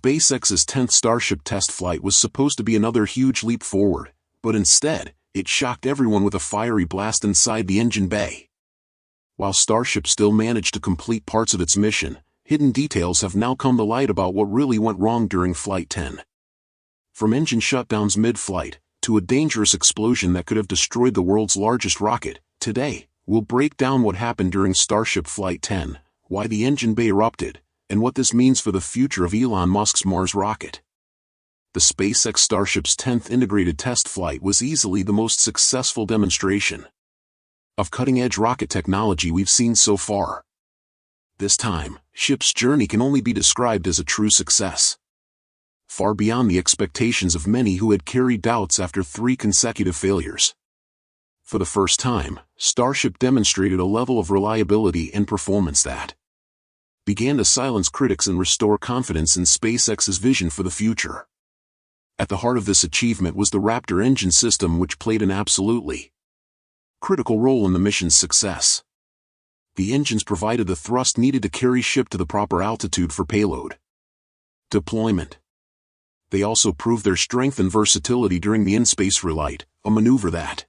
SpaceX's 10th Starship test flight was supposed to be another huge leap forward, but instead, it shocked everyone with a fiery blast inside the engine bay. While Starship still managed to complete parts of its mission, hidden details have now come to light about what really went wrong during Flight 10. From engine shutdowns mid-flight, to a dangerous explosion that could have destroyed the world's largest rocket, today, we'll break down what happened during Starship Flight 10, why the engine bay erupted, and what this means for the future of Elon Musk's Mars rocket. The SpaceX Starship's 10th integrated test flight was easily the most successful demonstration of cutting-edge rocket technology we've seen so far. This time, ship's journey can only be described as a true success, far beyond the expectations of many who had carried doubts after 3 consecutive failures. For the first time, Starship demonstrated a level of reliability and performance that began to silence critics and restore confidence in SpaceX's vision for the future. At the heart of this achievement was the Raptor engine system, which played an absolutely critical role in the mission's success. The engines provided the thrust needed to carry ship to the proper altitude for payload deployment. They also proved their strength and versatility during the in-space relight, a maneuver that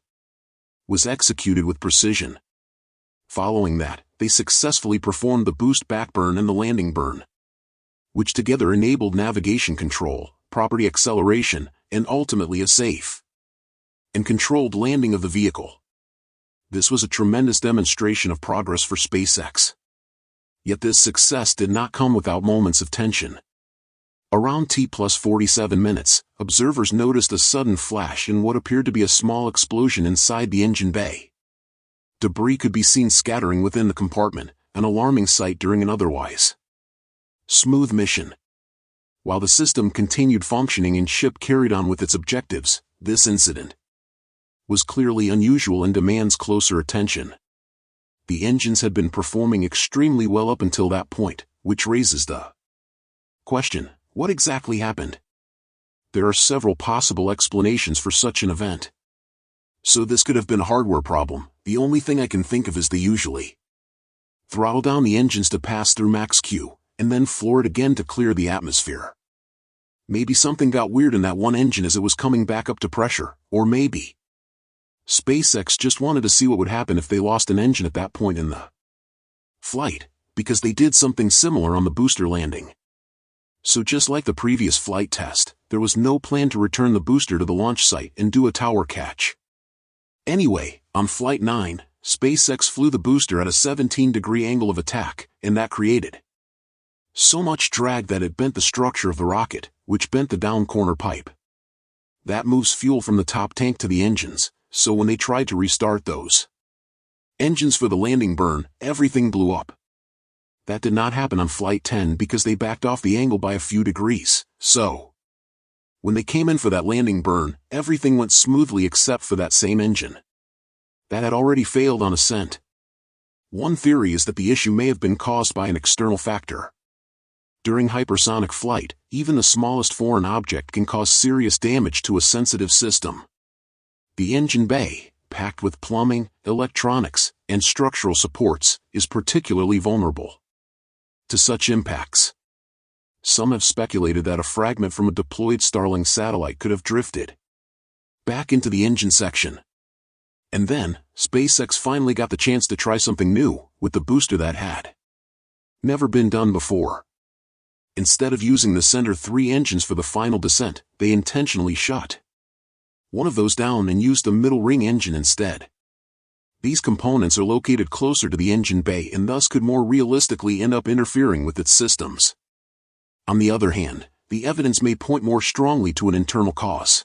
was executed with precision. Following that, they successfully performed the boost back burn and the landing burn, which together enabled navigation control, property acceleration, and ultimately a safe and controlled landing of the vehicle. This was a tremendous demonstration of progress for SpaceX. Yet this success did not come without moments of tension. Around T+47 minutes, observers noticed a sudden flash and what appeared to be a small explosion inside the engine bay. Debris could be seen scattering within the compartment, an alarming sight during an otherwise smooth mission. While the system continued functioning and ship carried on with its objectives, this incident was clearly unusual and demands closer attention. The engines had been performing extremely well up until that point, which raises the question, what exactly happened? There are several possible explanations for such an event. So this could have been a hardware problem. The only thing I can think of is they usually throttle down the engines to pass through max Q, and then floor it again to clear the atmosphere. Maybe something got weird in that one engine as it was coming back up to pressure, or maybe SpaceX just wanted to see what would happen if they lost an engine at that point in the flight, because they did something similar on the booster landing. So just like the previous flight test, there was no plan to return the booster to the launch site and do a tower catch. Anyway, on Flight 9, SpaceX flew the booster at a 17-degree angle of attack, and that created so much drag that it bent the structure of the rocket, which bent the down corner pipe. That moves fuel from the top tank to the engines, so when they tried to restart those engines for the landing burn, everything blew up. That did not happen on Flight 10 because they backed off the angle by a few degrees, so when they came in for that landing burn, everything went smoothly except for that same engine that had already failed on ascent. One theory is that the issue may have been caused by an external factor. During hypersonic flight, even the smallest foreign object can cause serious damage to a sensitive system. The engine bay, packed with plumbing, electronics, and structural supports, is particularly vulnerable to such impacts. Some have speculated that a fragment from a deployed Starlink satellite could have drifted back into the engine section. And then, SpaceX finally got the chance to try something new, with the booster that had never been done before. Instead of using the Center 3 engines for the final descent, they intentionally shut one of those down and used the middle ring engine instead. These components are located closer to the engine bay and thus could more realistically end up interfering with its systems. On the other hand, the evidence may point more strongly to an internal cause.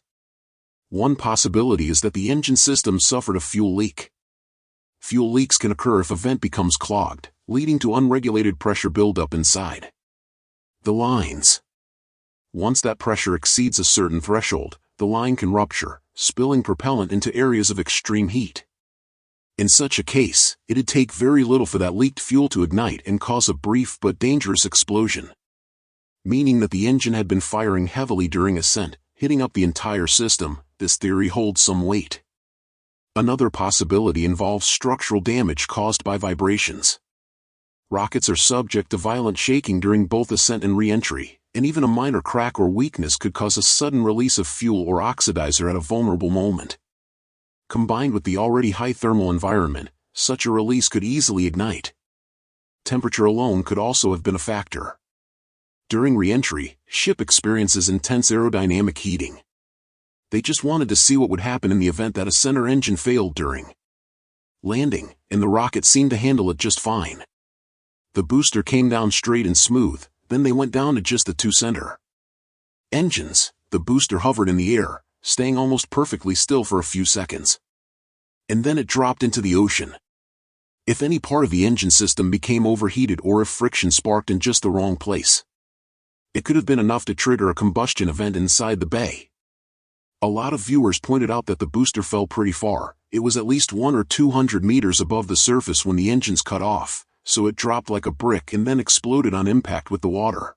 One possibility is that the engine system suffered a fuel leak. Fuel leaks can occur if a vent becomes clogged, leading to unregulated pressure buildup inside the lines. Once that pressure exceeds a certain threshold, the line can rupture, spilling propellant into areas of extreme heat. In such a case, it'd take very little for that leaked fuel to ignite and cause a brief but dangerous explosion, meaning that the engine had been firing heavily during ascent, hitting up the entire system. This theory holds some weight. Another possibility involves structural damage caused by vibrations. Rockets are subject to violent shaking during both ascent and re-entry, and even a minor crack or weakness could cause a sudden release of fuel or oxidizer at a vulnerable moment. Combined with the already high thermal environment, such a release could easily ignite. Temperature alone could also have been a factor. During re-entry, ship experiences intense aerodynamic heating. They just wanted to see what would happen in the event that a center engine failed during landing, and the rocket seemed to handle it just fine. The booster came down straight and smooth, then they went down to just the two center engines. The booster hovered in the air, staying almost perfectly still for a few seconds. And then it dropped into the ocean. If any part of the engine system became overheated or if friction sparked in just the wrong place, it could have been enough to trigger a combustion event inside the bay. A lot of viewers pointed out that the booster fell pretty far. It was at least 100 or 200 meters above the surface when the engines cut off, so it dropped like a brick and then exploded on impact with the water.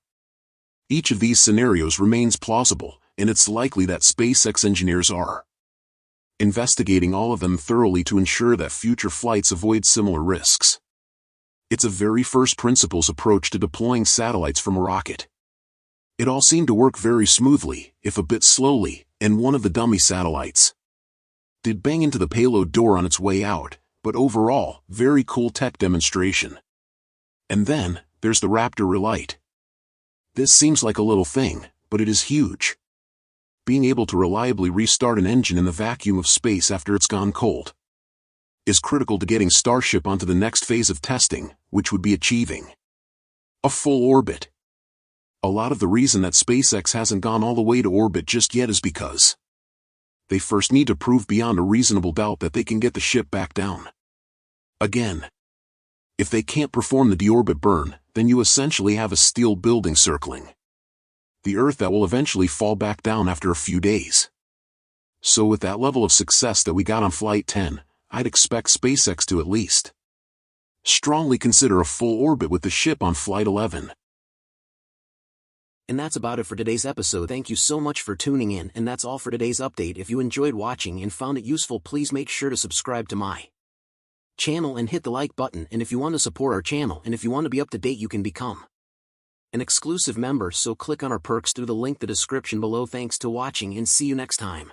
Each of these scenarios remains plausible, and it's likely that SpaceX engineers are investigating all of them thoroughly to ensure that future flights avoid similar risks. It's a very first principles approach to deploying satellites from a rocket. It all seemed to work very smoothly, if a bit slowly, and one of the dummy satellites did bang into the payload door on its way out, but overall, very cool tech demonstration. And then, there's the Raptor relight. This seems like a little thing, but it is huge. Being able to reliably restart an engine in the vacuum of space after it's gone cold is critical to getting Starship onto the next phase of testing, which would be achieving a full orbit. A lot of the reason that SpaceX hasn't gone all the way to orbit just yet is because they first need to prove beyond a reasonable doubt that they can get the ship back down again. If they can't perform the deorbit burn, then you essentially have a steel building circling the Earth that will eventually fall back down after a few days. So with that level of success that we got on Flight 10, I'd expect SpaceX to at least strongly consider a full orbit with the ship on Flight 11. And that's about it for today's episode. Thank you so much for tuning in, and that's all for today's update. If you enjoyed watching and found it useful, please make sure to subscribe to my channel and hit the like button. And if you want to support our channel and if you want to be up to date, you can become an exclusive member, so click on our perks through the link in the description below. Thanks to watching and see you next time.